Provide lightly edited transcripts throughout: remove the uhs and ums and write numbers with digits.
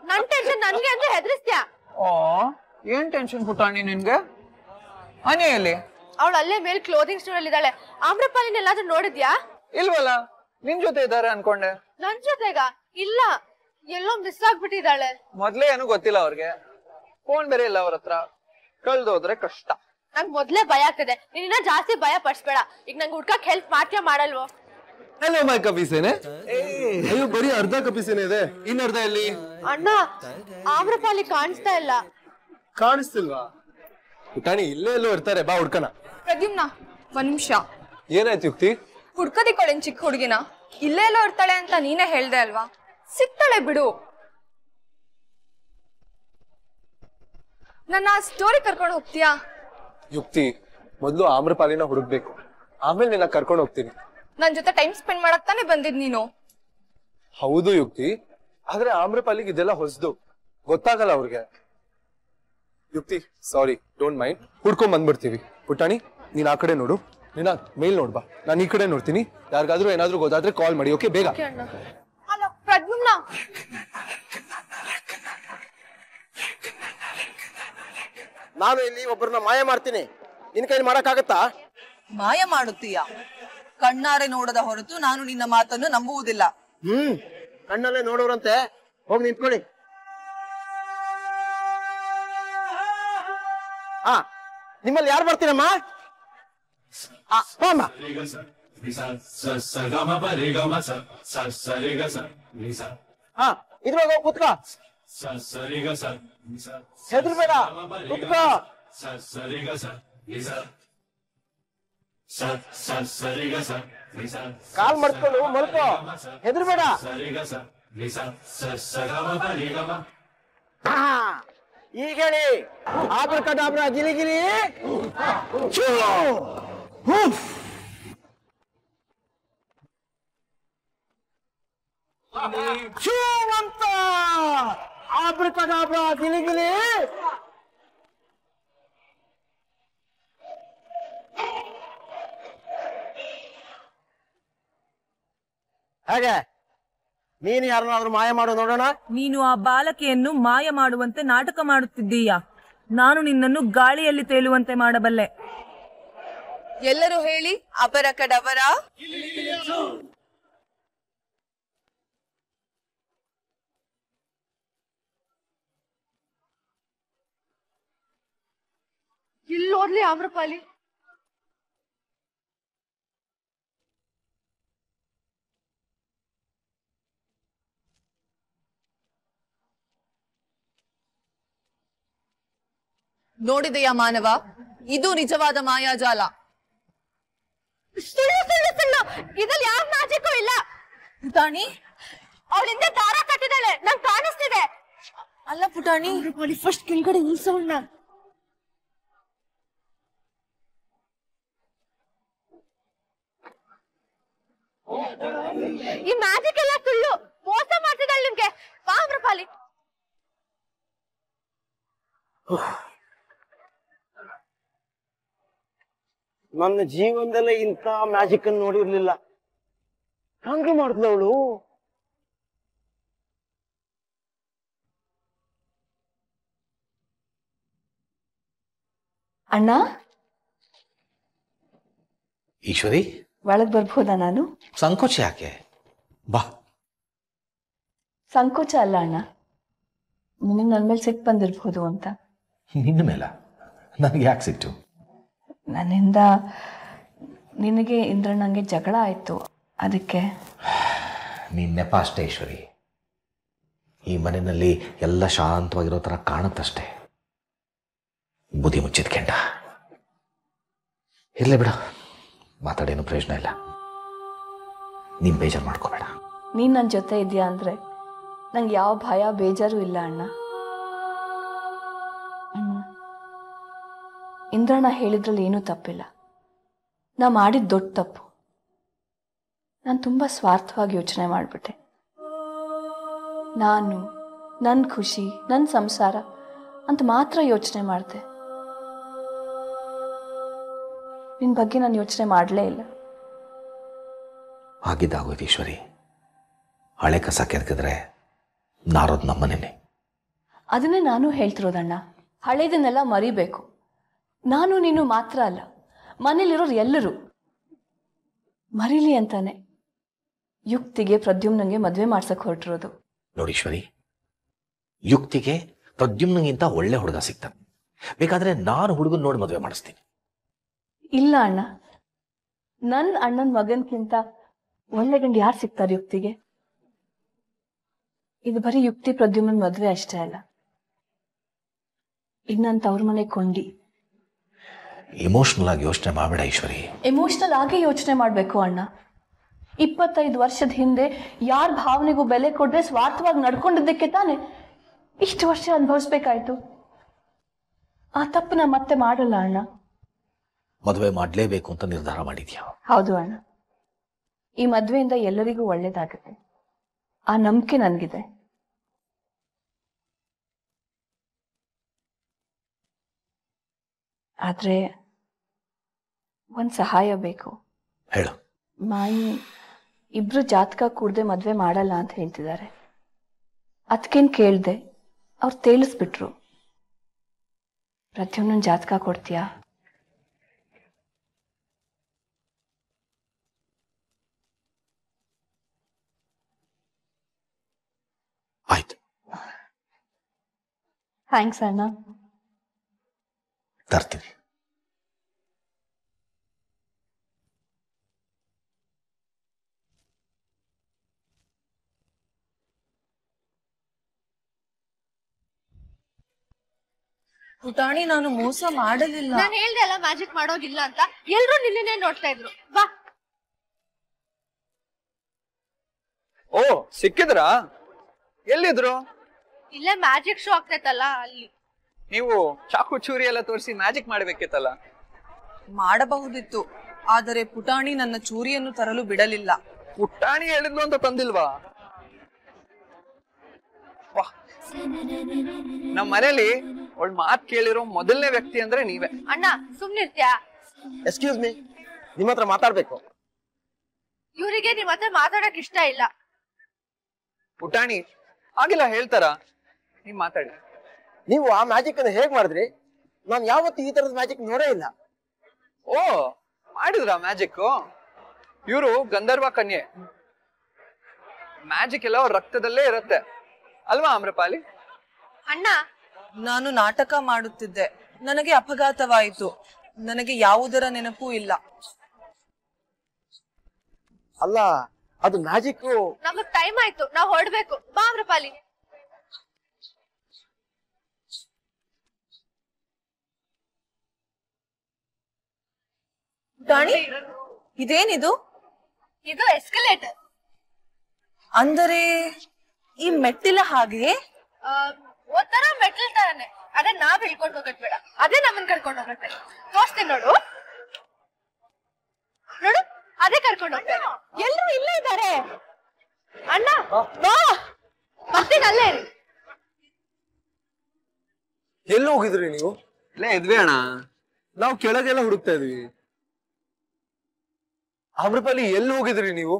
ನನ್ ಟೆನ್ಷನ್ ನನ್ಗೆ ಅಂದ್ರೆ ಹೆದರಿಸ್ತ್ಯಾ? ಏನ್ ಟೆನ್ಷನ್ ಪುಟಾಣಿ ನಿನ್ಗೆ? ಅನೆಯಲ್ಲಿ ಅವಳು ಅಲ್ಲೇ ಮೇಲೆ ಕ್ಲೋದಿಂಗ್ ಸ್ಟೋರ್ ಅಲ್ಲಿ ಇದ್ದಾಳೆ. ಆಮ್ರಪಾಲಿನ ಎಲ್ಲಾದ್ರೂ ನೋಡಿದ್ಯಾ? ಇಲ್ವಲ್ಲ, ನಿನ್ ಜೊತೆ ಇದ್ದಾರೆ ಅನ್ಕೊಂಡೆ. ನನ್ ಜೊತೆಗ? ಇಲ್ಲ, ಎಲ್ಲೋ ಮಿಸ್ ಆಗ್ಬಿಟ್ಟಿದ್ದಾಳೆ. ಮೊದ್ಲೇ ಏನು ಗೊತ್ತಿಲ್ಲ ಅವ್ರಿಗೆ, ಫೋನ್ ಬೇರೆ ಇಲ್ಲ ಅವ್ರ ಹತ್ರ, ಕಳ್ದೋದ್ರೆ ಕಷ್ಟ. ನಂಗ್ ಮೊದ್ಲೇ ಭಯ ಆಗ್ತದೆ, ನೀನ ಜಾಸ್ತಿ ಭಯ ಪಡಿಸ್ಬೇಡ. ಈಗ ನಂಗೆ ಹುಡ್ಕಕ್ ಹೆಲ್ಪ್ ಮಾಡ್ತೀಯ ಮಾಡಲ್ವೋ? Hello my ಕಪಿಸೇನೆ. ಅಯ್ಯೋ ಬರೀ ಅರ್ಧ ಕಪಿಸೇನೆ ಇದೆ, ಇನ್ನರ್ಧ ಎಲ್ಲಿ? ಅಣ್ಣ, ಆಮ್ರಪಾಲಿ ಕಾಣಿಸ್ತಾ ಇಲ್ಲ. ಕಾಣಿಸ್ತಿಲ್ವಾ? ಪುಟಾಣಿ ಇಲ್ಲೇ ಎಲ್ಲೋ ಇರ್ತಾರೆ, ಬಾ ಹುಡ್ಕನ. ಪ್ರದ್ಯುಮ್ನ ಒಂದ್ ನಿಮಿಷ. ಏನಾಯ್ತು ಯುಕ್ತಿ? ಹುಡ್ಕೋದಿಕ್ಕೊಳೇನ್ ಚಿಕ್ಕ ಹುಡುಗಿನ? ಇಲ್ಲೇ ಎಲ್ಲೋ ಇರ್ತಾಳೆ ಅಂತ ನೀನೇ ಹೇಳ್ದೆ ಅಲ್ವಾ? ಸಿಗ್ತಾಳೆ ಬಿಡು. ನನ್ನ ಸ್ಟೋರಿ ಕರ್ಕೊಂಡು ಹೋಗ್ತೀಯಾ? ಯುಕ್ತಿ, ಮೊದ್ಲು ಆಮ್ರಪಾಲಿನ ಹುಡುಕ್ಬೇಕು, ಆಮೇಲೆ ನಿನ್ನ ಕರ್ಕೊಂಡು ಹೋಗ್ತೀನಿ. ನನ್ ಜೊತೆ ಟೈಮ್ ಸ್ಪೆಂಡ್ ಮಾಡಕ್ ತಾನೇ ಬಂದಿದ್ ನೀನು. ಹೌದು ಯುಕ್ತಿ, ಆದ್ರೆ ಆಮ್ರಪಾಲಿಗೆ ಇದೆಲ್ಲ ಹೊಸದು, ಗೊತ್ತಾಗಲ್ಲ ಅವ್ರಿಗೆ. ಯುಕ್ತಿ ಸಾರಿ, ಡೋಂಟ್ ಮೈಂಡ್, ಹುಡ್ಕೊಂಡ್ ಬಂದ್ಬಿಡ್ತೀವಿ. ಪುಟಾಣಿ ನೀನ್ ಆ ಕಡೆ ನೋಡು, ನೀನ ಮೇಲ್ ನೋಡ್ಬಾ, ನಾನು ಈ ಕಡೆ ನೋಡ್ತೀನಿ. ಯಾರಿಗಾದ್ರೂ ಏನಾದ್ರೂ ಗೊತ್ತಾದ್ರೆ ಕಾಲ್ ಮಾಡಿ, ಓಕೆ? ಬೇಗ. ಅಲ್ಲ ಪ್ರದ್ಯುಮ್ನ, ನಾನು ಇಲ್ಲಿ ಒಬ್ಬರನ್ನ ಮಾಯ ಮಾಡ್ತೀನಿ, ನಿನ್ ಕೈಲಿ ಮಾಡಕ್ಕಾಗತ್ತಾ? ಮಾಯ ಮಾಡುತ್ತೀಯಾ? ಕಣ್ಣಾರೆ ನೋಡದ ಹೊರತು ನಾನು ನಿನ್ನ ಮಾತನ್ನು ನಂಬುವುದಿಲ್ಲ. ಕಣ್ಣಲ್ಲೇ ನೋಡೋರಂತೆ, ಹೋಗಿ ನಿಂತ್ಕೊಳ್ಳಿ. ನಿಮ್ಮಲ್ಲಿ ಯಾರು ಬರ್ತೀರಮ್ಮ? ಇದ್ರಾಗ ಕುತ್ಕೋ, ಹೆದರ್ಬೇಡ, ಕುತ್ಕೋ. ಕಾಲ್ ಮಡ್ಕೊಂಡು ಮಲ್ಕೋ, ಹೆದರ್ಬೇಡ. ಈಗ ಹೇಳಿ, ಆಬ್ರಕಡಾಬ್ರ ಗಿಲಿಗಿಲಿ ಅಂತ. ಆಬ್ರಕಡಾಬ್ರ ಗಿಲಿಗಿಲಿ ಹೇಗೆ? ನೀನು ಯಾರನ್ನಾದ್ರೂ ಮಾಯ ಮಾಡು ನೋಡೋಣ. ನೀನು ಆ ಬಾಲಕಿಯನ್ನು ಮಾಯ ಮಾಡುವಂತೆ ನಾಟಕ ಮಾಡುತ್ತಿದ್ದೀಯಾ? ನಾನು ನಿನ್ನನ್ನು ಗಾಳಿಯಲ್ಲಿ ತೇಲುವಂತೆ ಮಾಡಬಲ್ಲೆ. ಎಲ್ಲರೂ ಹೇಳಿ, ಅಪರಕಡವರ. ಇಲ್ಲೋದ್ಲಿ ಆಮ್ರಪಾಲಿ. ನೋಡಿದೆಯಾ ಮಾನವ, ಇದು ನಿಜವಾದ ಮಾಯಾಜಾಲ. ಸುಳ್ಳು ಸುಳ್ಳು ಸುಳ್ಳು, ಇದ್ರಲ್ಲಿ ಯಾವ ಮ್ಯಾಜಿಕ್ಕೂ ಇಲ್ಲ. ಪುಟಾಣಿ, ಅವಳಿಂದ ದಾರ ಕಟ್ಟಿದಾಳೆ, ನಂಗೆ ಕಾಣಿಸ್ತಿದೆ. ಅಲ್ಲ ಪುಟಾಣಿ, ಫಸ್ಟ್ ಕೆಳಗಡೆ ನಿಲ್ಸೋಣ. ಈ ಮ್ಯಾಜಿಕ್ ಎಲ್ಲ ಸುಳ್ಳು, ಮೋಸ ಮಾಡ್ತಿದ್ದಾಳೆ ನಿಮ್ಗೆ. ಆಮ್ರಪಾಲಿ, ನನ್ನ ಜೀವನದಲ್ಲೇ ಇಂಥ ಮ್ಯಾಜಿಕ್ ಅನ್ನು ನೋಡಿರ್ಲಿಲ್ಲ. ಹಂಗೆ ಮಾಡಿದ್ಲವಳು. ಅಣ್ಣ, ಈಶ್ವರಿ, ಒಳಗ್ ಬರ್ಬೋದಾ? ನಾನು ಸಂಕೋಚ ಯಾಕೆ? ಬಾ. ಸಂಕೋಚ ಅಲ್ಲ ಅಣ್ಣ, ನಿನಗೆ ನನ್ನ ಮೇಲೆ ಸಿಟ್ಟು ಬಂದಿರ್ಬೋದು ಅಂತ. ನಿನ್ನ ಮೇಲ ನನಗೆ ಯಾಕೆ ಸಿಟ್ಟು? ನನ್ನಿಂದ ನಿನಗೆ ಇಂದ್ರಣ್ಣಂಗೆ ಜಗಳ ಆಯ್ತು, ಅದಕ್ಕೆ. ನೀನ್ ನೆಪ ಅಷ್ಟೇ ಈಶ್ವರಿ. ಈ ಮನೆಯಲ್ಲಿ ಎಲ್ಲ ಶಾಂತವಾಗಿರೋ ಥರ ಕಾಣುತ್ತಷ್ಟೇ. ಬುದ್ಧಿ ಮುಚ್ಚಿದ ಕೆಂಡ. ಇರ್ಲಿ ಬಿಡ, ಮಾತಾಡೇನು ಪ್ರಯೋಜನ ಇಲ್ಲ. ನೀನ್ ಬೇಜಾರು ಮಾಡ್ಕೋಬೇಡ. ನೀನು ನನ್ನ ಜೊತೆ ಇದೆಯಾ ಅಂದರೆ ನಂಗೆ ಯಾವ ಭಯ ಬೇಜಾರು ಇಲ್ಲ ಅಣ್ಣ. ಅಣ್ಣ, ಇಂದ್ರಣ್ಣ ಹೇಳಿದ್ರಲ್ಲಿ ಏನೂ ತಪ್ಪಿಲ್ಲ. ನಾ ಮಾಡಿದ ದೊಡ್ಡ ತಪ್ಪು. ನಾನು ತುಂಬ ಸ್ವಾರ್ಥವಾಗಿ ಯೋಚನೆ ಮಾಡಿಬಿಟ್ಟೆ. ನಾನು, ನನ್ನ ಖುಷಿ, ನನ್ನ ಸಂಸಾರ ಅಂತ ಮಾತ್ರ ಯೋಚನೆ ಮಾಡಿದೆ. ನಿನ್ನ ಬಗ್ಗೆ ನಾನು ಯೋಚನೆ ಮಾಡಲೇ ಇಲ್ಲ. ಆಗಿದ್ದಾಗೋಯ್ತು ಈಶ್ವರಿ, ಹಳೆ ಕಸ ಕೆದಕಿದ್ರೆ ನಾರೋದು ನಮ್ಮನೇನೆ. ಅದನ್ನೇ ನಾನು ಹೇಳ್ತಿರೋದಣ್ಣ. ಹಳೇದನ್ನೆಲ್ಲ ಮರಿಬೇಕು. ನಾನು ನೀನು ಮಾತ್ರ ಅಲ್ಲ, ಮನೇಲಿರೋರು ಎಲ್ಲರೂ ಮರೀಲಿ ಅಂತಾನೆ ಯುಕ್ತಿಗೆ ಪ್ರದ್ಯುಮ್ನಂಗೆ ಮದುವೆ ಮಾಡ್ಸಕ್ ಹೊರಟಿರೋದು. ನೋಡೀಶ್ವರಿ, ಯುಕ್ತಿಗೆ ಪ್ರದ್ಯುಮ್ನಗಿಂತ ಒಳ್ಳೆ ಹುಡುಗ ಸಿಗ್ತಾನೆ. ಬೇಕಾದ್ರೆ ನಾನು ಹುಡುಗನ್ ನೋಡಿ ಮದುವೆ ಮಾಡಿಸ್ತೀನಿ. ಇಲ್ಲ ಅಣ್ಣ, ನನ್ನ ಅಣ್ಣನ ಮಗನ್ಕಿಂತ ಒಳ್ಳೆ ಗಂಡು ಯಾರು ಸಿಗ್ತಾರೆ ಯುಕ್ತಿಗೆ? ಇದು ಬರೀ ಯುಕ್ತಿ ಪ್ರದ್ಯುಮ್ನ ಮದುವೆ ಅಷ್ಟೇ ಅಲ್ಲ, ಇನ್ನಂತ ಅವ್ರ ಮನೆ ಕೊಂಡಿ. ಇಮೋಷನಲ್ ಆಗಿ ಯೋಚನೆ ಮಾಡಬೇಡ ಈಶ್ವರಿ. ಎಮೋಷನಲ್ ಆಗಿ ಯೋಚನೆ ಮಾಡ್ಬೇಕು ಅಣ್ಣ. 25 ವರ್ಷದ ಹಿಂದೆ ಯಾರ ಭಾವನೆಗೂ ಬೆಲೆ ಕೊಡದೆ ಸ್ವಾರ್ಥವಾಗಿ ನಡ್ಕೊಂಡಿದ್ದಕ್ಕೆ ತಾನೆ ಇಷ್ಟು ವರ್ಷ ಅನುಭವಿಸ್ಬೇಕಾಯ್ತು. ಆ ತಪ್ಪು ನಾ ಮತ್ತೆ ಮಾಡಲ್ಲ ಅಣ್ಣ. ಮದುವೆ ಮಾಡಲೇಬೇಕು ಅಂತ ನಿರ್ಧಾರ ಮಾಡಿದ್ಯಾ? ಹೌದು ಅಣ್ಣ, ಈ ಮದ್ವೆಯಿಂದ ಎಲ್ಲರಿಗೂ ಒಳ್ಳೇದಾಗುತ್ತೆ, ಆ ನಂಬಿಕೆ ನನಗಿದೆ. ಆದ್ರೆ ಒಂದ್ ಸಹಾಯ ಬೇಕು. ಹೇಳು. ಮಾಯಿ ಇಬ್ರು ಜಾತಕ ಕೂಡದೆ ಮದ್ವೆ ಮಾಡಲ್ಲ ಅಂತ ಹೇಳ್ತಿದ್ದಾರೆ. ಅದಕ್ಕೇನ್ ಕೇಳ್ದೆ, ಅವ್ರು ತೇಲಿಸ್ಬಿಟ್ರು. ಪ್ರದ್ಯುಮ್ನನ್ ಜಾತಕ ಕೊಡ್ತೀಯಾ? ಆಯ್ತು, ಥ್ಯಾಂಕ್ಸ್ ಅಣ್ಣ. ತರ್ತೀನಿ. ಪುಟಾಣಿ, ನಾನು ಮೋಸ ಮಾಡಲಿಲ್ಲ. ನಾನು ಹೇಳ್ದೆ ಅಲ್ಲ ಮ್ಯಾಜಿಕ್ ಮಾಡೋಗಿಲ್ಲ ಅಂತ. ಎಲ್ರು ನಿನ್ನೆ ನೋಡ್ತಾ ಇದ್ರು. ಬಾ. ಓ, ಸಿಕ್ಕಿದ್ರಾ? ಎಲ್ಲಿದ್ರು? ಇಲ್ಲೇ ಮ್ಯಾಜಿಕ್ ಶೋ ಆಗ್ತೈತಲ್ಲ ಅಲ್ಲಿ. ನೀವು ಚಾಕು ಚೂರಿ ಎಲ್ಲ ತೋರಿಸಿ ಮ್ಯಾಜಿಕ್ ಮಾಡ್ಬೇಕಿತ್ತಲ್ಲ. ಮಾಡಬಹುದಿತ್ತು, ಆದರೆ ಪುಟಾಣಿ ನನ್ನ ಚೂರಿಯನ್ನು ತರಲು ಬಿಡಲಿಲ್ಲ. ಪುಟ್ಟಾಣಿ ಹೇಳಿದ್ಲು ಅಂತ ತಂದಿಲ್ವಾ? ನಮ್ಮ ಮನೇಲಿ ಅವಳು ಮಾತ್ ಕೇಳಿರೋ ಮೊದಲನೇ ವ್ಯಕ್ತಿ ಅಂದ್ರೆ ನೀವೇ. ಅಣ್ಣ ಸುಮ್ನಿರ್ತ್ಯಾ? ಎಕ್ಸ್ಕ್ಯೂಸ್ ಮೀ, ನಿಮ್ಮ ಹತ್ರ ಮಾತಾಡ್ಬೇಕು. ಇವರಿಗೆ ನಿಮ್ ಹತ್ರ ಮಾತಾಡಕ್ ಇಷ್ಟ ಇಲ್ಲ. ಪುಟ್ಟಾಣಿ ಆಗಿಲ್ಲ ಹೇಳ್ತಾರ, ನೀವ್ ಮಾತಾಡಿ. ನೀವು ಆ ಮ್ಯಾಜಿಕ್ ಅನ್ನು ಹೇಗ್ ಮಾಡಿದ್ರಿ? ನಾನು ಯಾವತ್ತೂ ಈ ತರದ ಮ್ಯಾಜಿಕ್ ನೋಡೇ ಇಲ್ಲ. ಓ, ಮಾಡಿದ್ರ ಮ್ಯಾಜಿಕ್? ಇವರು ಗಂಧರ್ವ ಕನ್ಯೆ. ಮ್ಯಾಜಿಕ್ ಎಲ್ಲ ಅವ್ರ ರಕ್ತದಲ್ಲೇ ಇರುತ್ತೆ ಅಲ್ವಾ ಆಮ್ರಪಾಲಿ? ಅಣ್ಣ, ನಾನು ನಾಟಕ ಮಾಡುತ್ತಿದ್ದೆ, ನನಗೆ ಅಪಘಾತವಾಯಿತು. ನನಗೆ ಯಾವುದರ ನೆನಪೂ ಇಲ್ಲ. ಅಲ್ಲ, ಅದು ಮ್ಯಾಜಿಕ್. ನಮಗ್ ಟೈಮ್ ಆಯ್ತು, ನಾವ್ ಹೊರಡ್ಬೇಕು. ಬಾ ಆಮ್ರಪಾಲಿ. ಪುಟಾಣಿ, ಇದೇನಿದು? ಇದು ಎಸ್ಕಲೇಟರ್. ಅಂದರೆ ಈ ಮೆಟ್ಟಿಲ ಹಾಗೆಯೇ? ಒಂಥರ ಮೆಟಲ್ ತರನೇ. ಅದೇ ನಾವ್ ಹೇಳ್ಕೊಂಡು ಹೋಗತ್ ಬೇಡ, ಅದೇ ನಮ್ಮನ್ ಕರ್ಕೊಂಡು ಹೋಗತ್ತೆ. ತೋರಿಸ್ತೀನಿ ನೋಡು. ನೋಡು, ಅದೇ ಕರ್ಕೊಂಡು ಹೋಗ್ತಾರೆ. ಎಲ್ರು ಇಲ್ಲೇ ಇದ್ದಾರೆ. ಅಣ್ಣ ಬಾ, ಬರ್ತೀನಿ. ಅಲ್ಲೇ ಇರಿ. ಎಲ್ಲಿ ಹೋಗಿದ್ರಿ ನೀವು? ಇಲ್ಲೇ ಇದ್ವಿ ಅಣ್ಣ. ನಾವು ಕೆಳಗೆಲ್ಲ ಹುಡುಕ್ತಾ ಇದೀವಿ. ಆಮ್ರಪಾಲಿ, ಎಲ್ಲಿ ಹೋಗಿದ್ರಿ ನೀವು?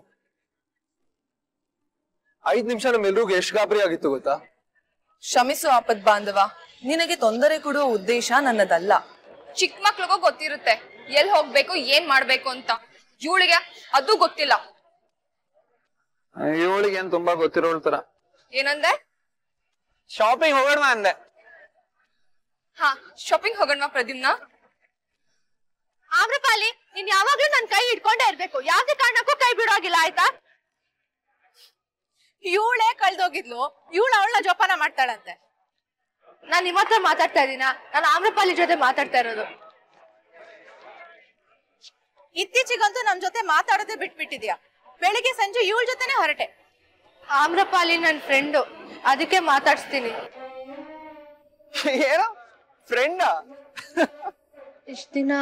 5 ನಿಮಿಷ ನಮ್ಮೆಲ್ರಿಗೂ ಎಷ್ಟು ಗಾಬರಿ ಆಗಿತ್ತು ಗೊತ್ತಾ? ಕ್ಷಮಿಸು ಆಪದ್ ಬಾಂಧವ, ನಿನಗೆ ತೊಂದರೆ ಕೊಡುವ ಉದ್ದೇಶ ನನ್ನದಲ್ಲ. ಚಿಕ್ಕ ಮಕ್ಳಿಗೂ ಗೊತ್ತಿರುತ್ತೆ ಎಲ್ಲಿ ಹೋಗ್ಬೇಕು, ಏನ್ ಮಾಡ್ಬೇಕು ಅಂತ. ಇವಳಿಗೆ ಅದು ಗೊತ್ತಿಲ್ಲ. ಇವಳಿಗೆ ಏನ್ ತುಂಬಾ ಗೊತ್ತಿರೋಳ್ ತರ. ಏನಂದೆ? ಶಾಪಿಂಗ್ ಹೋಗೋಣ ಅಂದೆ. ಹಾ, ಶಾಪಿಂಗ್ ಹೋಗೋಣ ಪ್ರದ್ಯುಮ್ನ. ಆಮ್ರಪಾಲಿ, ನೀನ್ ಯಾವಾಗ್ಲೂ ನನ್ ಕೈ ಹಿಡ್ಕೊಂಡೇ ಇರ್ಬೇಕು. ಯಾವ್ದೇ ಕಾರಣಕ್ಕೂ ಕೈ ಬಿಡೋಗಿಲ್ಲ, ಆಯ್ತಾ? ಇವಳೇ ಕಳ್ದೋಗಿದ್ಲು, ಇವಳು ಅವಳನ್ನ ಜೋಪಾನ ಮಾಡ್ತಾಳಂತೆ. ನಾನ್ ನಿಮ್ಮ ಹತ್ರ ಮಾತಾಡ್ತಾ ಇದೀನ? ನಾನು ಆಮ್ರಪಾಲಿ ಜೊತೆ ಮಾತಾಡ್ತಾ ಇರೋದು. ಇತ್ತೀಚಿಗಂತೂ ನಮ್ ಜೊತೆ ಮಾತಾಡೋದೇ ಬಿಟ್ಬಿಟ್ಟಿದ್ಯಾ. ಬೆಳಿಗ್ಗೆ ಸಂಜೆ ಇವಳ ಜೊತೆನೆ ಹೊರಟೆ. ಆಮ್ರಪಾಲಿ ನನ್ ಫ್ರೆಂಡು, ಅದಕ್ಕೆ ಮಾತಾಡ್ಸ್ತೀನಿ. ಏನೋ ಫ್ರೆಂಡಾ? ಇಷ್ಟ ದಿನ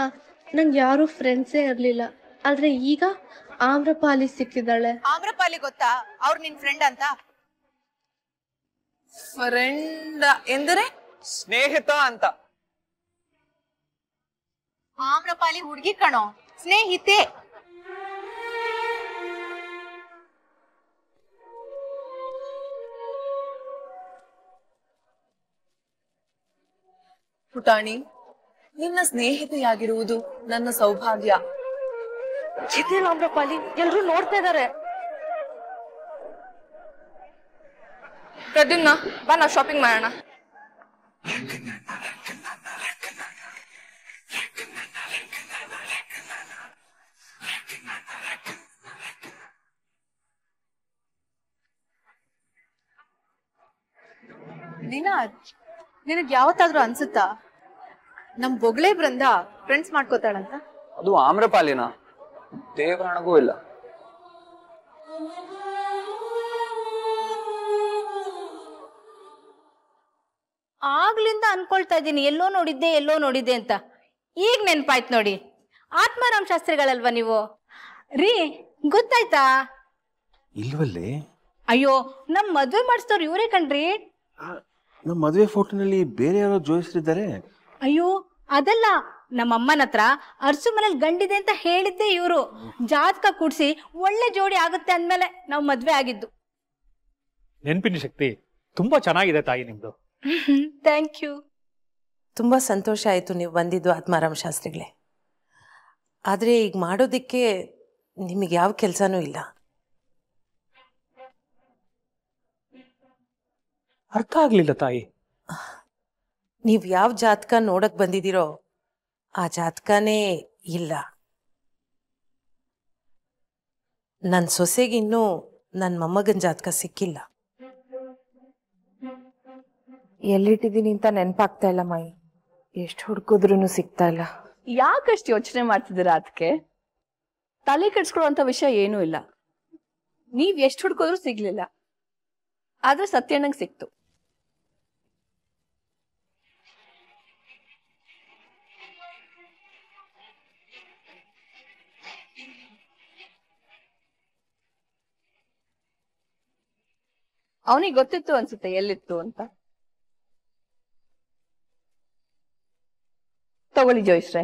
ನಂಗೆ ಯಾರು ಫ್ರೆಂಡ್ಸೇ ಇರ್ಲಿಲ್ಲ, ಆದ್ರೆ ಈಗ ಆಮ್ರಪಾಲಿ ಸಿಕ್ಕಿದ್ದಾಳೆ. ಆಮ್ರಪಾಲಿ ಗೊತ್ತಾ ಅವ್ರು ನಿನ್ ಫ್ರೆಂಡ್ ಅಂತ? ಫ್ರೆಂಡ್ ಎಂದರೆ? ಸ್ನೇಹಿತ ಅಂತ. ಆಮ್ರಪಾಲಿ ಹುಡುಗಿ ಕಣೋ, ಸ್ನೇಹಿತೆ. ಪುಟಾಣಿ, ನಿನ್ನ ಸ್ನೇಹಿತೆಯಾಗಿರುವುದು ನನ್ನ ಸೌಭಾಗ್ಯ. ಇದೇನು ಆಮ್ರಪಾಲಿ, ಎಲ್ರು ನೋಡ್ತಾ ಇದಾರೆ. ಪ್ರದ್ಯುಮ್ನ ಬಾ, ನಾವು ಶಾಪಿಂಗ್ ಮಾಡೋಣ. ನಿನಗ್ ಯಾವತ್ತಾದ್ರೂ ಅನ್ಸುತ್ತಾ ನಮ್ ಬೊಗಳೆ ಬೃಂದ ಫ್ರೆಂಡ್ಸ್ ಮಾಡ್ಕೋತಾಳಂತ? ಅದು ಆಮ್ರಪಾಲಿನ, ದೇವರಾಣಗೂ ಇಲ್ಲ. ಆಗ್ಲಿಂದ ಅನ್ಕೊಳ್ತಾ ಇದ್ದೀನಿ ಎಲ್ಲೋ ನೋಡಿದ್ದೆ ಅಂತ. ಈಗ ನೆನ್ಪಾಯ್ತು ನೋಡಿ. ಆತ್ಮಾರಾಮ್ ಶಾಸ್ತ್ರಿಗಳಲ್ವಾ ನೀವು? ರೀ, ಗೊತ್ತಾಯ್ತಾ? ಇಲ್ವಲ್ಲೇ. ಅಯ್ಯೋ, ನಮ್ ಮದ್ವೆ ಮಾಡಿಸ್ತವ್ರು ಇವರೇ ಕಣ್ರಿ. ನಮ್ಮ ಮದುವೆ ಫೋಟೋನಲ್ಲಿ ಬೇರೆ ಯಾರೋ ಜೋಯಿಸ್ರಿದ್ದಾರೆ. ಅಯ್ಯೋ ಅದಲ್ಲ, ನಮ್ಮಮ್ಮನ ಹತ್ರ ಅರ್ಸು ಮನೇಲಿ ಗಂಡಿದೆ ಅಂತ ಹೇಳಿದ್ದೆ ಇವರು. ಜಾತಕ ಕೂಡ್ಸಿ ಒಳ್ಳೆ ಜೋಡಿ ಆಗುತ್ತೆ ಅಂದ್ಮೇಲೆ ನಾವು ಮದ್ವೆ ಆಗಿದ್ದು. ನೆನ್ಪಿನ ಶಕ್ತಿ ತುಂಬಾ ಚೆನ್ನಾಗಿದೆ ತಾಯಿ ನಿಮ್ದು. Thank you. ತುಂಬಾ ಸಂತೋಷ ಆಯ್ತು ನೀವು ಬಂದಿದ್ದು ಆತ್ಮಾರಾಮ್ ಶಾಸ್ತ್ರಿಗಳೇ. ಆದ್ರೆ ಈಗ ಮಾಡೋದಿಕ್ಕೆ ನಿಮಗೆ ಯಾವ ಕೆಲಸನೂ ಇಲ್ಲ. ಅರ್ಥ ಆಗ್ಲಿಲ್ಲ ತಾಯಿ. ನೀವು ಯಾವ ಜಾತಕ ನೋಡಕ್ ಬಂದಿದ್ದೀರೋ ಆ ಜಾತಕನೇ ಇಲ್ಲ. ನನ್ನ ಸೊಸೆಗಿನ್ನೂ ನನ್ನ ಮೊಮ್ಮಗನ ಜಾತಕ ಸಿಕ್ಕಿಲ್ಲ. ಎಲ್ಲಿಟ್ಟಿದ್ದೀನಿ ಅಂತ ನೆನಪಾಗ್ತಾ ಇಲ್ಲ ಮಾಯಿ. ಎಷ್ಟು ಹುಡುಕಿದ್ರು ಸಿಗ್ತಾ ಇಲ್ಲ. ಯಾಕಷ್ಟು ಯೋಚನೆ ಮಾಡ್ತಿದ್ದೀರಾ? ಅದಕ್ಕೆ ತಲೆ ಕೆಡ್ಸ್ಕೊಳ್ಳುವಂತ ವಿಷಯ ಏನೂ ಇಲ್ಲ. ನೀವ್ ಎಷ್ಟು ಹುಡ್ಕೋದ್ರೂ ಸಿಗ್ಲಿಲ್ಲ, ಆದ್ರೆ ಸತ್ಯಣ್ಣಂಗ್ ಸಿಕ್ತು. ಅವನಿಗೆ ಗೊತ್ತಿತ್ತು ಅನ್ಸುತ್ತೆ ಎಲ್ಲಿತ್ತು ಅಂತ. ತಗೊಳ್ಳಿ ಜೋಯಿಸ್ರೆ.